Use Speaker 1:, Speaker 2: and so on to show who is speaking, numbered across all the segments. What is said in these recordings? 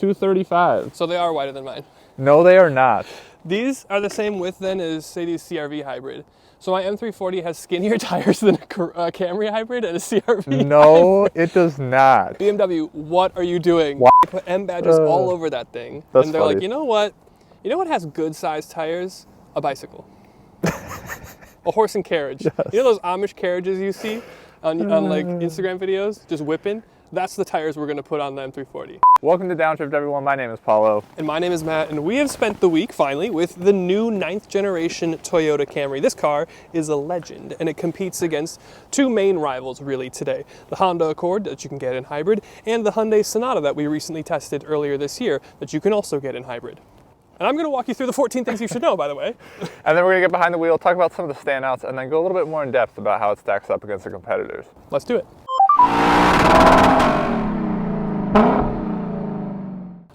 Speaker 1: 235.
Speaker 2: So they are wider than mine.
Speaker 1: No, they are not.
Speaker 2: These are the same width then as Sadie's CRV hybrid. So my M340 has skinnier tires than a Camry hybrid and a CRV
Speaker 1: No,
Speaker 2: hybrid.
Speaker 1: it does not.
Speaker 2: BMW, what are you doing?
Speaker 1: Why?
Speaker 2: They put M badges all over that thing.
Speaker 1: That's
Speaker 2: and they're
Speaker 1: funny.
Speaker 2: like, you know what? You know what has good sized tires? A bicycle. A horse and carriage.
Speaker 1: Yes.
Speaker 2: You know those Amish carriages you see on like Instagram videos, just whipping? That's the tires we're gonna put on the M340.
Speaker 1: Welcome to Downshift, everyone. My name is Paulo.
Speaker 2: And my name is Matt, and we have spent the week, finally, with the new 9th generation Toyota Camry. This car is a legend, and it competes against two main rivals, really, today. The Honda Accord, that you can get in hybrid, and the Hyundai Sonata that we recently tested earlier this year, that you can also get in hybrid. And I'm gonna walk you through the 14 things you should know, by the way.
Speaker 1: And then we're gonna get behind the wheel, talk about some of the standouts, and then go a little bit more in depth about how it stacks up against the competitors.
Speaker 2: Let's do it.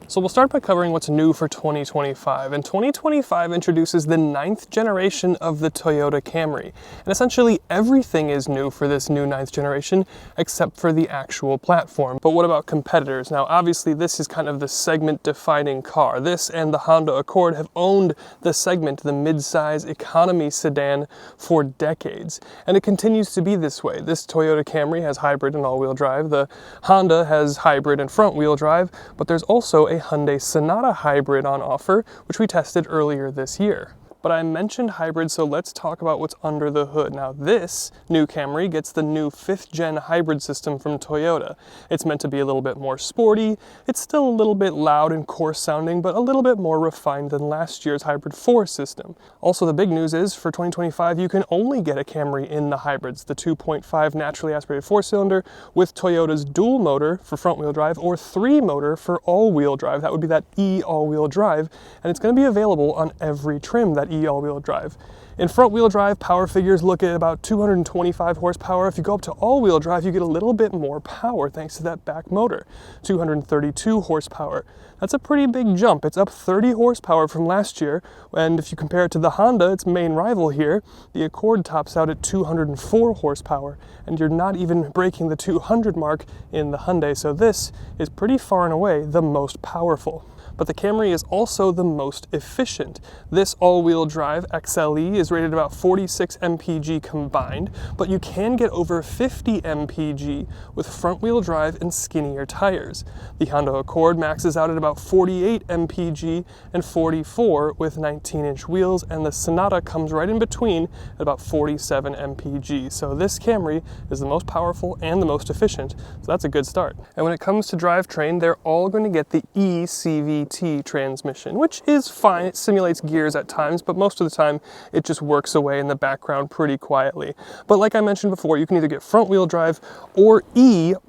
Speaker 2: So we'll start by covering what's new for 2025. And 2025 introduces the 9th generation of the Toyota Camry. And essentially everything is new for this new 9th generation except for the actual platform. But what about competitors? Now obviously this is kind of the segment defining car. This and the Honda Accord have owned the segment, the mid-size economy sedan, for decades. And it continues to be this way. This Toyota Camry has hybrid and all-wheel drive. The Honda has hybrid and front-wheel drive, but there's also a Hyundai Sonata hybrid on offer, which we tested earlier this year. But I mentioned hybrid, so let's talk about what's under the hood. Now this new Camry gets the new 5th gen hybrid system from Toyota. It's meant to be a little bit more sporty. It's still a little bit loud and coarse sounding, but a little bit more refined than last year's Hybrid 4 system. Also, the big news is for 2025, you can only get a Camry in the hybrids, the 2.5 naturally aspirated 4-cylinder with Toyota's dual motor for front-wheel drive or 3 motor for all-wheel drive. That would be that e-all-wheel drive, and it's going to be available on every trim, that e-all-wheel drive. In front-wheel drive, power figures look at about 225 horsepower. If you go up to all-wheel drive, you get a little bit more power thanks to that back motor, 232 horsepower. That's a pretty big jump. It's up 30 horsepower from last year, and if you compare it to the Honda, its main rival here, the Accord tops out at 204 horsepower, and you're not even breaking the 200 mark in the Hyundai, so this is pretty far and away the most powerful. But the Camry is also the most efficient. This all-wheel drive XLE is rated about 46 mpg combined, but you can get over 50 mpg with front-wheel drive and skinnier tires. The Honda Accord maxes out at about 48 mpg and 44 with 19-inch wheels, and the Sonata comes right in between at about 47 mpg. So this Camry is the most powerful and the most efficient, so that's a good start. And when it comes to drivetrain, they're all going to get the eCVT transmission, which is fine. It simulates gears at times, but most of the time it just works away in the background pretty quietly. But like I mentioned before, you can either get front-wheel drive or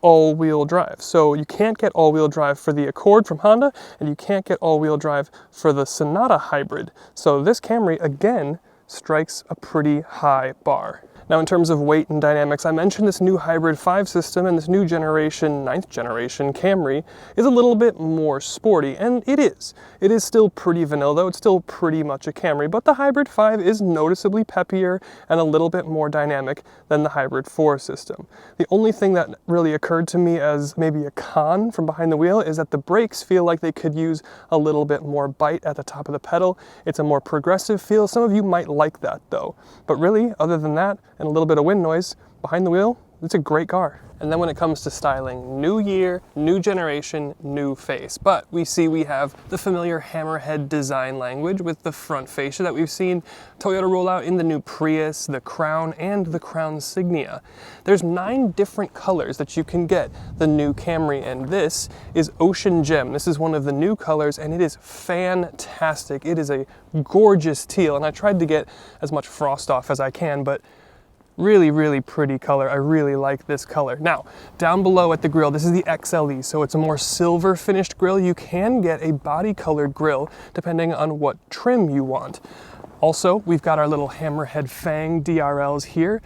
Speaker 2: all-wheel drive. So you can't get all-wheel drive for the Accord from Honda, and you can't get all-wheel drive for the Sonata hybrid. So this Camry, again, strikes a pretty high bar. Now in terms of weight and dynamics, I mentioned this new Hybrid 5 system, and this new generation, 9th generation Camry is a little bit more sporty, and it is. It is still pretty vanilla though, it's still pretty much a Camry, but the Hybrid 5 is noticeably peppier and a little bit more dynamic than the Hybrid 4 system. The only thing that really occurred to me as maybe a con from behind the wheel is that the brakes feel like they could use a little bit more bite at the top of the pedal. It's a more progressive feel. Some of you might like that though. But really, other than that, and a little bit of wind noise behind the wheel, it's a great car. And then when it comes to styling, new year, new generation, new face. But we have the familiar hammerhead design language with the front fascia that we've seen Toyota roll out in the new Prius, the Crown, and the Crown Signia. There's 9 different colors that you can get the new Camry, and this is Ocean Gem. This is one of the new colors, and it is fantastic. It is a gorgeous teal, and I tried to get as much frost off as I can, but really, really pretty color. I really like this color. Now, down below at the grille, this is the XLE, so it's a more silver finished grille. You can get a body colored grille depending on what trim you want. Also, we've got our little hammerhead fang DRLs here.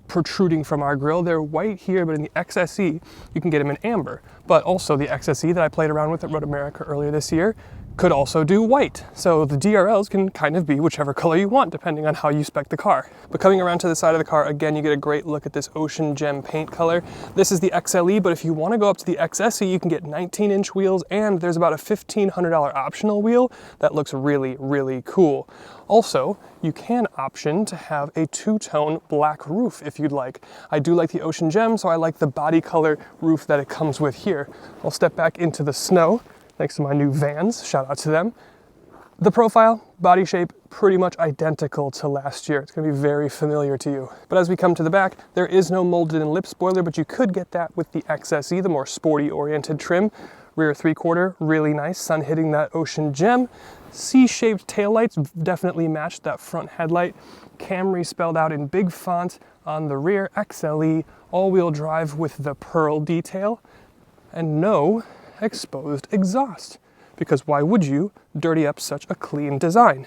Speaker 2: protruding from our grill. They're white here, but in the XSE, you can get them in amber. But also the XSE that I played around with at Road America earlier this year could also do white. So the DRLs can kind of be whichever color you want, depending on how you spec the car. But coming around to the side of the car, again, you get a great look at this ocean gem paint color. This is the XLE, but if you want to go up to the XSE, you can get 19-inch wheels, and there's about a $1,500 optional wheel that looks really, really cool. Also, you can option to have a two-tone black roof if you'd like. I do like the ocean gem, so I like the body color roof that it comes with here. I'll step back into the snow thanks to my new Vans, shout out to them. The profile, body shape, pretty much identical to last year. It's gonna be very familiar to you. But as we come to the back, there is no molded in lip spoiler, but you could get that with the XSE, the more sporty oriented trim. Rear 3/4, really nice, sun hitting that ocean gem. C-shaped taillights definitely matched that front headlight. Camry spelled out in big font on the rear, XLE, all-wheel drive with the pearl detail, and no exposed exhaust, because why would you dirty up such a clean design?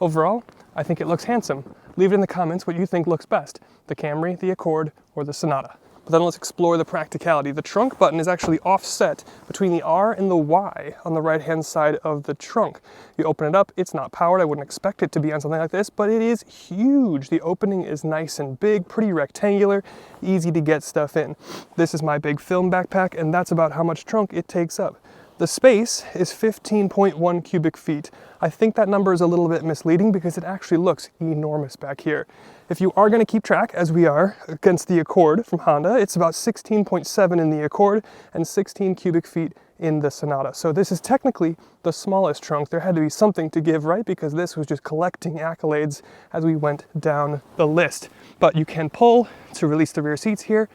Speaker 2: Overall, I think it looks handsome. Leave it in the comments what you think looks best, the Camry, the Accord, or the Sonata. But then let's explore the practicality. The trunk button is actually offset between the R and the Y on the right-hand side of the trunk. You open it up, it's not powered. I wouldn't expect it to be on something like this, but it is huge. The opening is nice and big, pretty rectangular, easy to get stuff in. This is my big film backpack, and that's about how much trunk it takes up. The space is 15.1 cubic feet. I think that number is a little bit misleading because it actually looks enormous back here. If you are going to keep track, as we are against the Accord from Honda, it's about 16.7 in the Accord and 16 cubic feet in the Sonata. So this is technically the smallest trunk. There had to be something to give, right? Because this was just collecting accolades as we went down the list. But you can pull to release the rear seats here,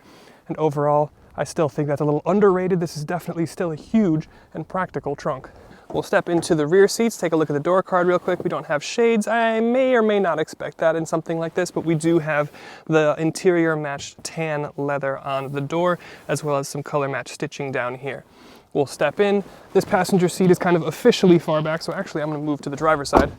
Speaker 2: and overall, I still think that's a little underrated. This is definitely still a huge and practical trunk. We'll step into the rear seats, take a look at the door card real quick. We don't have shades. I may or may not expect that in something like this, but we do have the interior matched tan leather on the door, as well as some color match stitching down here. We'll step in. This passenger seat is kind of officially far back, so actually I'm gonna move to the driver's side.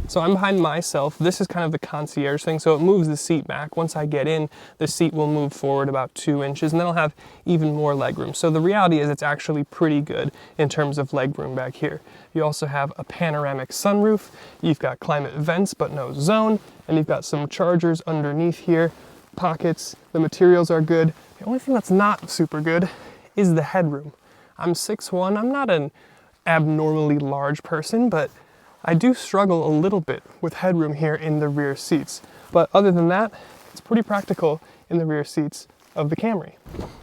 Speaker 2: So I'm behind myself. This is kind of the concierge thing, so it moves the seat back. Once I get in, the seat will move forward about 2 inches, and then I'll have even more legroom. So the reality is it's actually pretty good in terms of legroom back here. You also have a panoramic sunroof. You've got climate vents, but no zone, and you've got some chargers underneath here, pockets. The materials are good. The only thing that's not super good is the headroom. I'm 6'1", I'm not an abnormally large person, but I do struggle a little bit with headroom here in the rear seats. But other than that, it's pretty practical in the rear seats of the Camry.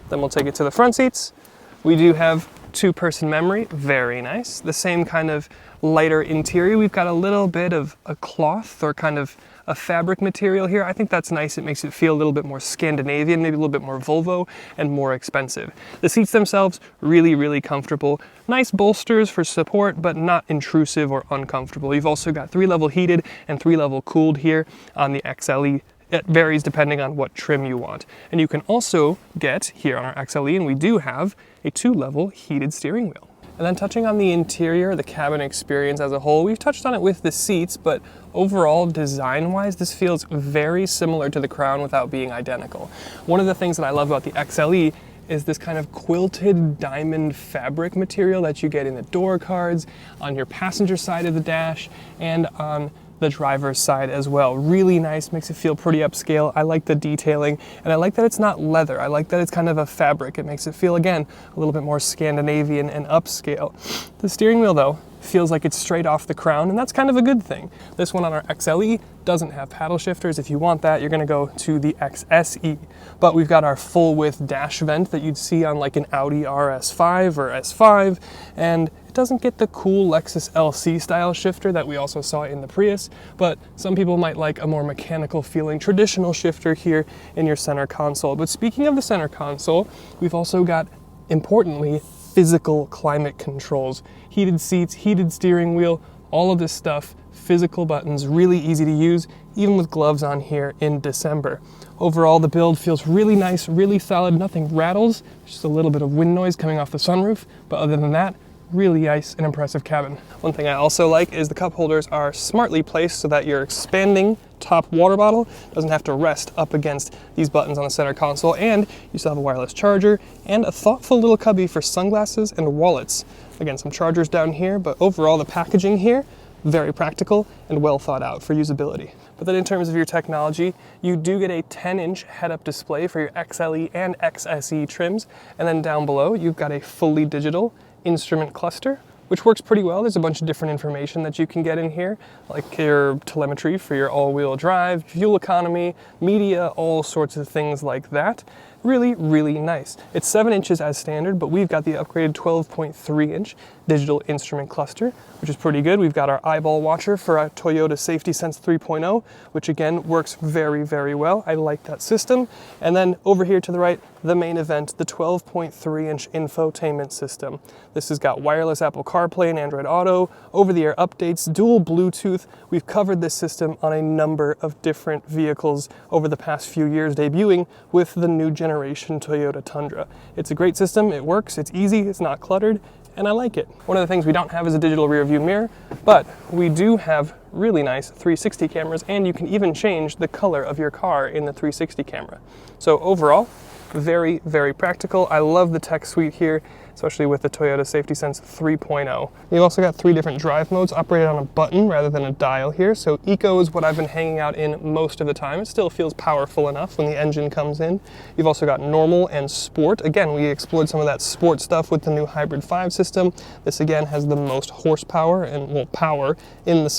Speaker 2: Then we'll take it to the front seats. We do have 2-person memory, very nice. The same kind of lighter interior. We've got a little bit of a cloth or kind of a fabric material here. I think that's nice. It makes it feel a little bit more Scandinavian, maybe a little bit more Volvo and more expensive. The seats themselves, really, really comfortable. Nice bolsters for support, but not intrusive or uncomfortable. You've also got 3-level heated and 3-level cooled here on the XLE. It varies depending on what trim you want. And you can also get here on our XLE, and we do have a 2-level heated steering wheel. And then touching on the interior, the cabin experience as a whole, we've touched on it with the seats, but overall design-wise, this feels very similar to the Crown without being identical. One of the things that I love about the XLE is this kind of quilted diamond fabric material that you get in the door cards, on your passenger side of the dash, and on the driver's side as well. Really nice, makes it feel pretty upscale. I like the detailing, and I like that it's not leather. I like that it's kind of a fabric. It makes it feel, again, a little bit more Scandinavian and upscale. The steering wheel, though, feels like it's straight off the Crown, and that's kind of a good thing. This one on our XLE doesn't have paddle shifters. If you want that, you're gonna go to the XSE. But we've got our full width dash vent that you'd see on like an Audi RS5 or S5, and it doesn't get the cool Lexus LC style shifter that we also saw in the Prius, but some people might like a more mechanical feeling traditional shifter here in your center console. But speaking of the center console, we've also got, importantly, physical climate controls. Heated seats, heated steering wheel, all of this stuff, physical buttons, really easy to use, even with gloves on here in December. Overall, the build feels really nice, really solid, nothing rattles, just a little bit of wind noise coming off the sunroof, but other than that, really nice and impressive cabin. One thing I also like is the cup holders are smartly placed so that your expanding top water bottle doesn't have to rest up against these buttons on the center console, and you still have a wireless charger and a thoughtful little cubby for sunglasses and wallets. Again, some chargers down here, but overall the packaging here, very practical and well thought out for usability. But then in terms of your technology, you do get a 10-inch head-up display for your XLE and XSE trims, and then down below you've got a fully digital instrument cluster, which works pretty well. There's a bunch of different information that you can get in here, like your telemetry for your all-wheel drive, fuel economy, media, all sorts of things like that. Really, really nice. It's 7 inches as standard, but we've got the upgraded 12.3-inch digital instrument cluster, which is pretty good. We've got our eyeball watcher for our Toyota Safety Sense 3.0, which again works very, very well. I like that system. And then over here to the right, the main event, the 12.3-inch infotainment system. This has got wireless Apple CarPlay and Android Auto, over-the-air updates, dual Bluetooth. We've covered this system on a number of different vehicles over the past few years, debuting with the new generation Toyota Tundra. It's a great system, it works, it's easy, it's not cluttered, and I like it. One of the things we don't have is a digital rear view mirror, but we do have really nice 360 cameras, and you can even change the color of your car in the 360 camera. So overall, very, very practical. I love the tech suite here, especially with the Toyota Safety Sense 3.0. You've also got 3 different drive modes operated on a button rather than a dial here. So Eco is what I've been hanging out in most of the time. It still feels powerful enough when the engine comes in. You've also got normal and sport. Again, we explored some of that sport stuff with the new Hybrid 5 system. This again has the most horsepower and power in the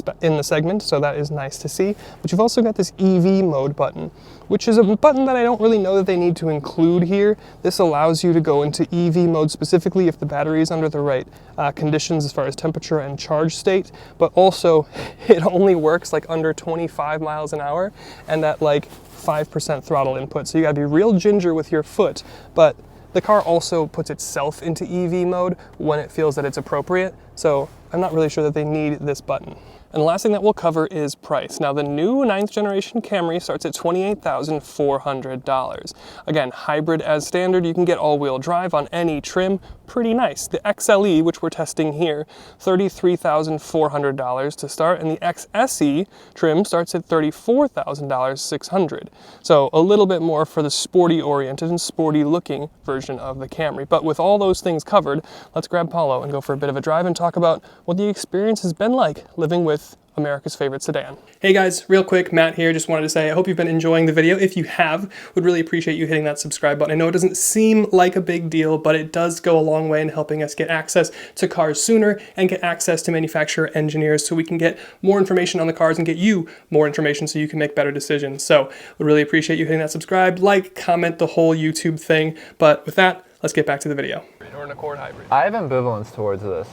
Speaker 2: segment, so that is nice to see. But you've also got this EV mode button, which is a button that I don't really know that they need to include here. This allows you to go into EV mode specifically if the battery is under the right conditions as far as temperature and charge state, but also it only works like under 25 miles an hour and at like 5% throttle input. So you gotta be real ginger with your foot, but the car also puts itself into EV mode when it feels that it's appropriate. So I'm not really sure that they need this button. And the last thing that we'll cover is price. Now, the new 9th generation Camry starts at $28,400. Again, hybrid as standard, you can get all-wheel drive on any trim, pretty nice. The XLE, which we're testing here, $33,400 to start, and the XSE trim starts at $34,600. So a little bit more for the sporty-oriented and sporty-looking version of the Camry. But with all those things covered, let's grab Paulo and go for a bit of a drive and talk about what the experience has been like living with America's favorite sedan. Hey guys, real quick, Matt here. Just wanted to say I hope you've been enjoying the video. If you have, would really appreciate you hitting that subscribe button. I know it doesn't seem like a big deal, but it does go a long way in helping us get access to cars sooner and get access to manufacturer engineers so we can get more information on the cars and get you more information so you can make better decisions. So would really appreciate you hitting that subscribe, like, comment, the whole YouTube thing. But with that, let's get back to the video. Or an Accord hybrid.
Speaker 1: I have ambivalence towards this.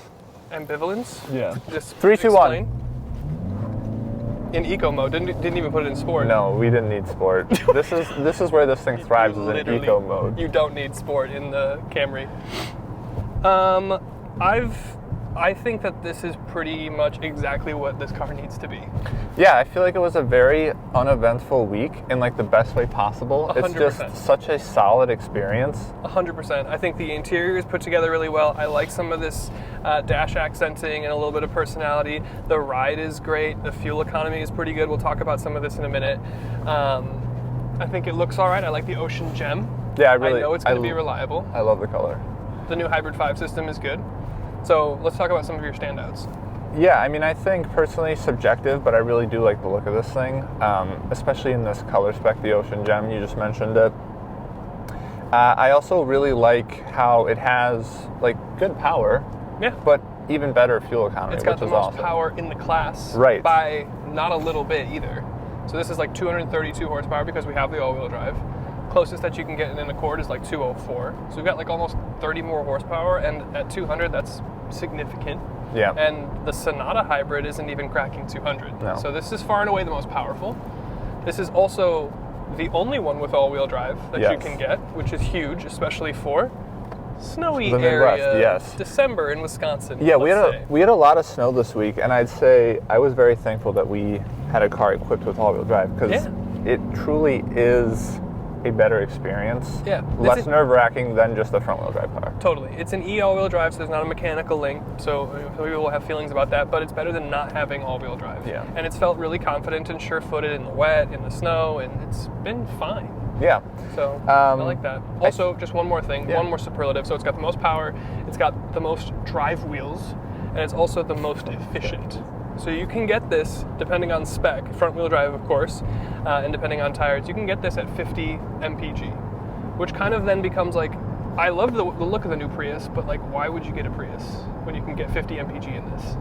Speaker 2: Ambivalence?
Speaker 1: Yeah.
Speaker 2: Just
Speaker 1: 3, 2, 1.
Speaker 2: In eco mode, didn't even put it in sport.
Speaker 1: No, we didn't need sport. This is where this thing thrives, is in eco mode.
Speaker 2: You don't need sport in the Camry. I think that this is pretty much exactly what this car needs to be.
Speaker 1: Yeah, I feel like it was a very uneventful week in like the best way possible.
Speaker 2: 100%.
Speaker 1: It's just such a solid experience.
Speaker 2: 100%. I think the interior is put together really well. I like some of this dash accenting and a little bit of personality. The ride is great. The fuel economy is pretty good. We'll talk about some of this in a minute. I think it looks all right. I like the ocean gem.
Speaker 1: Yeah,
Speaker 2: I know it's going to be reliable.
Speaker 1: I love the color.
Speaker 2: The new Hybrid 5 system is good. So let's talk about some of your standouts.
Speaker 1: Yeah, I mean, I think personally subjective, but I really do like the look of this thing, especially in this color spec, the ocean gem, you just mentioned it. I also really like how it has like good power,
Speaker 2: yeah,
Speaker 1: but even better fuel economy,
Speaker 2: it's got
Speaker 1: which
Speaker 2: the
Speaker 1: is
Speaker 2: most
Speaker 1: awesome.
Speaker 2: power in the class,
Speaker 1: right,
Speaker 2: by not a little bit either. So this is like 232 horsepower because we have the all-wheel drive. Closest that you can get in an Accord is like 204. So we've got like almost 30 more horsepower, and at 200, that's significant.
Speaker 1: Yeah.
Speaker 2: And the Sonata hybrid isn't even cracking 200.
Speaker 1: No.
Speaker 2: So this is far and away the most powerful. This is also the only one with all-wheel drive that you can get, which is huge, especially for snowy
Speaker 1: the Midwest,
Speaker 2: area.
Speaker 1: yes.
Speaker 2: December in Wisconsin.
Speaker 1: Yeah, we had a lot of snow this week, and I'd say I was very thankful that we had a car equipped with all-wheel drive because it truly is
Speaker 2: Mm-hmm.
Speaker 1: a better experience.
Speaker 2: Yeah.
Speaker 1: Less nerve-wracking than just the front-wheel drive car.
Speaker 2: Totally. It's an all-wheel drive, so there's not a mechanical link, so people will have feelings about that, but it's better than not having all-wheel drive.
Speaker 1: Yeah.
Speaker 2: And it's felt really confident and sure-footed in the wet, in the snow, and it's been fine.
Speaker 1: Yeah.
Speaker 2: So I like that. Also, just one more thing,
Speaker 1: Yeah.
Speaker 2: one more superlative. So it's got the most power, it's got the most drive wheels, and it's also the most efficient. So you can get this, depending on spec, front-wheel drive, of course, and depending on tires, you can get this at 50 mpg, which kind of then becomes like, I love the look of the new Prius, but like, why would you get a Prius when you can get 50 mpg in this?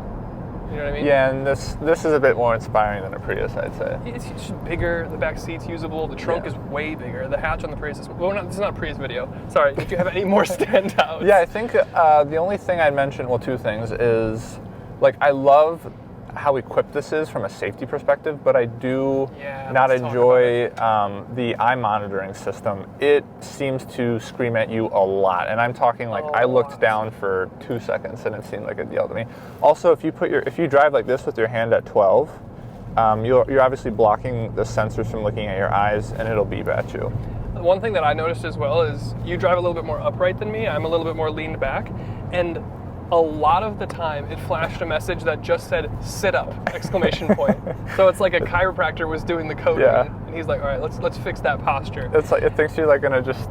Speaker 2: You know what I mean?
Speaker 1: Yeah, and this is a bit more inspiring than a Prius, I'd say.
Speaker 2: It's just bigger, the back seat's usable, the trunk is way bigger, the hatch on the Prius is, well, this is not a Prius video. Sorry, if you have any more standouts.
Speaker 1: Yeah, I think the only thing I'd mention, well, two things, is, like, I love how equipped this is from a safety perspective, but I do not enjoy the eye monitoring system. It seems to scream at you a lot, and I'm talking like I looked down for 2 seconds and it seemed like it yelled at me. Also, if you drive like this with your hand at 12, you're obviously blocking the sensors from looking at your eyes, and it'll beep at you.
Speaker 2: One thing that I noticed as well is you drive a little bit more upright than me. I'm a little bit more leaned back, and a lot of the time it flashed a message that just said "sit up!" exclamation point. So it's like a chiropractor was doing the coding, and he's like, "All right, let's fix that posture."
Speaker 1: It's like it thinks you're like gonna just,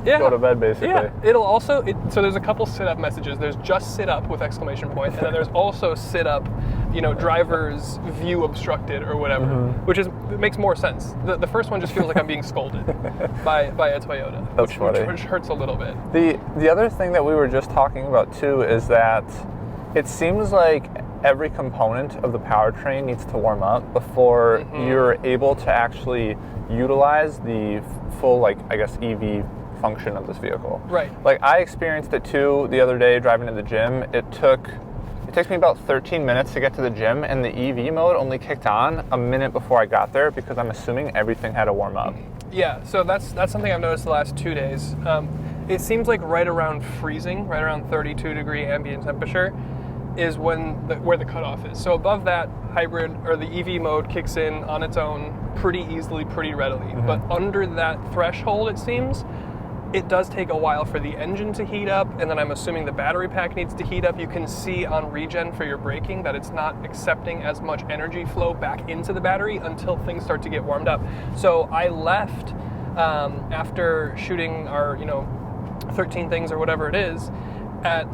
Speaker 1: go to bed basically.
Speaker 2: Yeah. It'll also so there's a couple sit up messages. There's just sit up with exclamation point, and then there's also sit up, driver's view obstructed or whatever, which it makes more sense. The first one just feels like I'm being scolded by a Toyota,
Speaker 1: That's funny.
Speaker 2: which hurts a little bit.
Speaker 1: The other thing that we were just talking about too is that it seems like every component of the powertrain needs to warm up before you're able to actually utilize the full, EV function of this vehicle.
Speaker 2: Right.
Speaker 1: Like, I experienced it too the other day driving to the gym. It takes me about 13 minutes to get to the gym, and the EV mode only kicked on a minute before I got there because I'm assuming everything had to warm up.
Speaker 2: Yeah, so that's something I've noticed the last 2 days. It seems like right around freezing, right around 32 degree ambient temperature, is where the cutoff is. So above that, hybrid or the EV mode kicks in on its own pretty easily, pretty readily. But under that threshold, it seems, it does take a while for the engine to heat up, and then I'm assuming the battery pack needs to heat up. You can see on regen for your braking that it's not accepting as much energy flow back into the battery until things start to get warmed up. So I left after shooting our 13 things or whatever it is at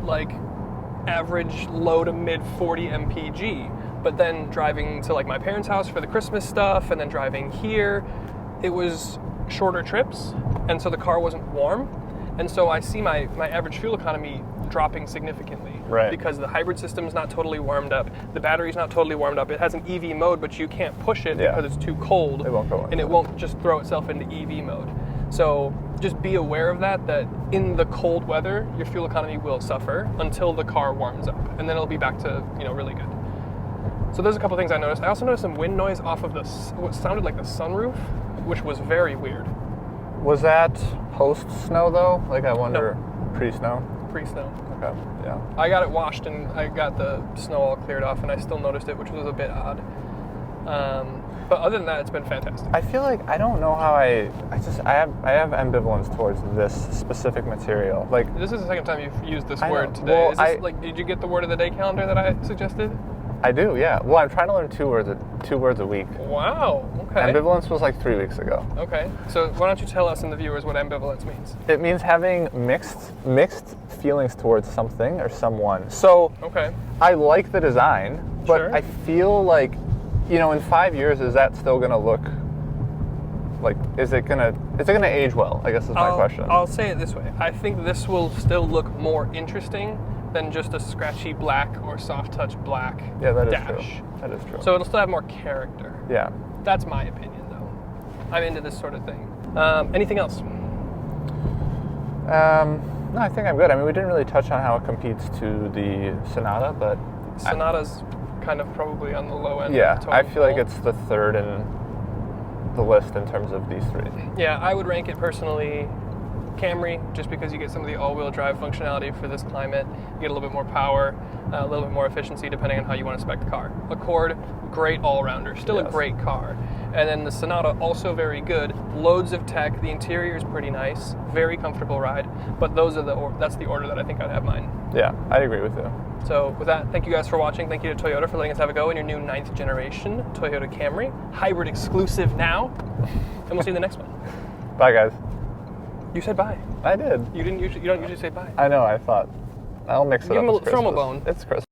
Speaker 2: average low to mid 40 mpg, but then driving to my parents' house for the Christmas stuff and then driving here, it was shorter trips, and so the car wasn't warm, and so I see my average fuel economy dropping significantly,
Speaker 1: right?
Speaker 2: Because the hybrid system's not totally warmed up, the battery's not totally warmed up. It has an EV mode, but you can't push it because it's too cold,
Speaker 1: it won't go
Speaker 2: and it won't just throw itself into EV mode. So just be aware of that in the cold weather, your fuel economy will suffer until the car warms up, and then it'll be back to really good. So there's a couple things I noticed. I also noticed some wind noise off of what sounded like the sunroof, which was very weird.
Speaker 1: Was that post-snow though? I wonder, pre-snow?
Speaker 2: Pre-snow.
Speaker 1: Okay, yeah.
Speaker 2: I got it washed and I got the snow all cleared off, and I still noticed it, which was a bit odd. But other than that, it's been fantastic.
Speaker 1: I feel like I don't know how I have ambivalence towards this specific material.
Speaker 2: This is the second time you've used this word today. Well, did you get the word of the day calendar that I suggested?
Speaker 1: I do, yeah. Well, I'm trying to learn two words a week.
Speaker 2: Wow, okay.
Speaker 1: Ambivalence was 3 weeks ago.
Speaker 2: Okay, so why don't you tell us and the viewers what ambivalence means?
Speaker 1: It means having mixed feelings towards something or someone. So, I like the design, but I feel like, in 5 years, is that still going to look is it gonna age well, I guess is my question.
Speaker 2: I'll say it this way. I think this will still look more interesting than just a scratchy black or soft touch black dash.
Speaker 1: That is true.
Speaker 2: So it'll still have more character.
Speaker 1: Yeah.
Speaker 2: That's my opinion, though. I'm into this sort of thing. Anything else?
Speaker 1: No, I think I'm good. I mean, we didn't really touch on how it competes to the Sonata, but
Speaker 2: Sonata's kind of probably on the low end.
Speaker 1: Yeah, I feel like it's the third in the list in terms of these three.
Speaker 2: Yeah, I would rank it personally Camry, just because you get some of the all-wheel drive functionality for this climate. You get a little bit more power, a little bit more efficiency depending on how you want to spec the car. Accord, great all-rounder, still a great car. And then the Sonata, also very good. Loads of tech, the interior is pretty nice, very comfortable ride, but that's the order that I think I'd have mine.
Speaker 1: Yeah, I'd agree with you.
Speaker 2: So with that, thank you guys for watching. Thank you to Toyota for letting us have a go in your new 9th generation Toyota Camry. Hybrid exclusive now. And we'll see you in the next one.
Speaker 1: Bye, guys.
Speaker 2: You said bye.
Speaker 1: I did.
Speaker 2: You don't usually say bye.
Speaker 1: I know, I thought. I'll mix it up.
Speaker 2: Throw him a bone.
Speaker 1: It's Christmas.